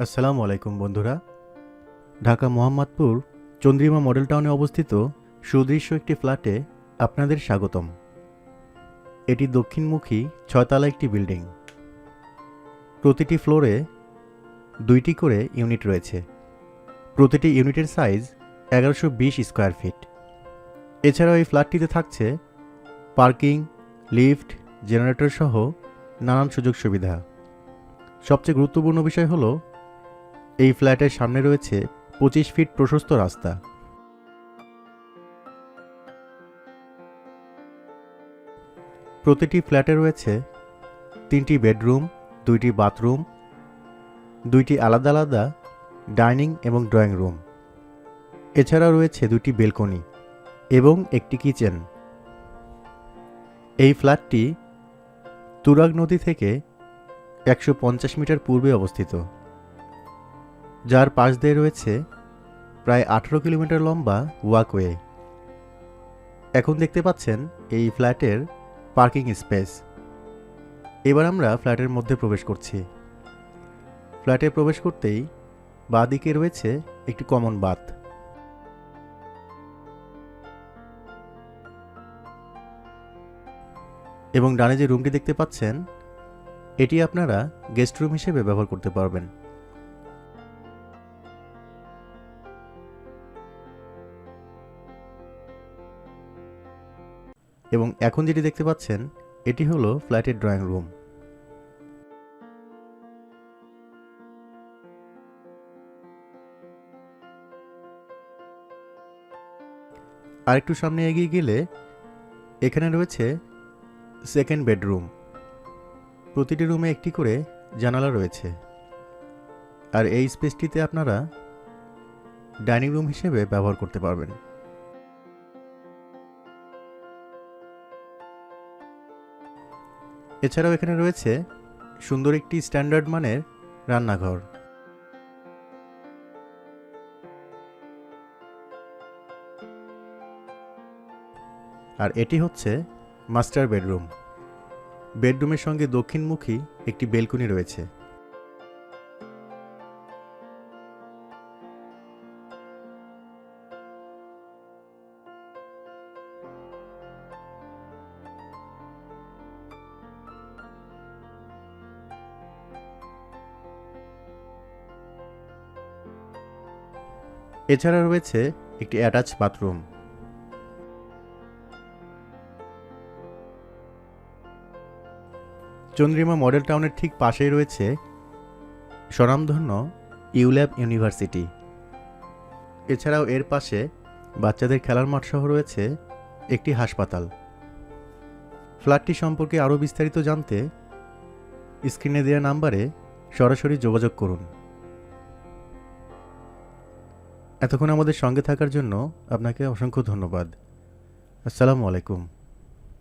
আসসালামু আলাইকুম বন্ধুরা। ঢাকা মোহাম্মদপুর চন্দ্রিমা মডেল টাউনে অবস্থিত সুদৃশ্য একটি ফ্ল্যাটে আপনাদের স্বাগতম। এটি দক্ষিণমুখী 6তলা একটি বিল্ডিং। প্রতিটি ফ্লোরে 2টি করে ইউনিট রয়েছে। প্রতিটি ইউনিটের সাইজ 1120 স্কোয়ার ফিট। এছাড়াও এই ফ্ল্যাটটিতে থাকছে পার্কিং, লিফট, জেনারেটর সহ নানান সুযোগ সুবিধা। সবচেয়ে গুরুত্বপূর্ণ বিষয় হলো এই ফ্ল্যাটের সামনে রয়েছে 25 ফিট প্রশস্ত রাস্তা। প্রতিটি ফ্ল্যাটে রয়েছে 3টি বেডরুম, 2টি বাথরুম, 2টি আলাদা আলাদা ডাইনিং এবং ড্রয়িং রুম। এছাড়াও রয়েছে 2টি বেলকনি এবং একটি কিচেন। এই ফ্ল্যাটটি তুরাগ নদী থেকে 150 মিটার পূর্বে অবস্থিত, যার পাশ দিয়ে রয়েছে প্রায় 18 কিলোমিটার লম্বা ওয়াকওয়ে। এখন দেখতে পাচ্ছেন এই ফ্ল্যাটের পার্কিং স্পেস। এবার আমরা ফ্ল্যাটের মধ্যে প্রবেশ করছি। ফ্ল্যাটে প্রবেশ করতেই বাঁ দিকে রয়েছে একটি কমন বাথ। এবং ডানে যে রুমটি দেখতে পাচ্ছেন, এটি আপনারা গেস্ট রুম হিসেবে ব্যবহার করতে পারবেন। এবং এখন যেটি দেখতে পাচ্ছেন, এটি হলো ফ্ল্যাটের ড্রয়িং রুম। আরেকটু সামনে এগিয়ে গেলে এখানে রয়েছে সেকেন্ড বেডরুম। প্রতিটি রুমে একটি করে জানালা রয়েছে। আর এই স্পেসটিতে আপনারা ডাইনিং রুম হিসেবে ব্যবহার করতে পারবেন। এছাড়াও এখানে রয়েছে সুন্দর একটি স্ট্যান্ডার্ড মানের রান্নাঘর। আর এটি হচ্ছে মাস্টার বেডরুম। বেডরুমের সঙ্গে দক্ষিণমুখী একটি বেলকনি রয়েছে। এছাড়া রয়েছে একটি অ্যাটাচ বাথরুম। চন্দ্রিমা মডেল টাউনের ঠিক পাশেই রয়েছে স্বনামধন্য ইউল্যাব ইউনিভার্সিটি। এছাড়াও এর পাশে বাচ্চাদের খেলার মাঠ সহ রয়েছে একটি হাসপাতাল। ফ্ল্যাটটি সম্পর্কে আরও বিস্তারিত জানতে স্ক্রিনে দেওয়া নাম্বারে সরাসরি যোগাযোগ করুন। এতক্ষণ আমাদের সঙ্গে থাকার জন্য আপনাকে অসংখ্য ধন্যবাদ। আসসালামু আলাইকুম।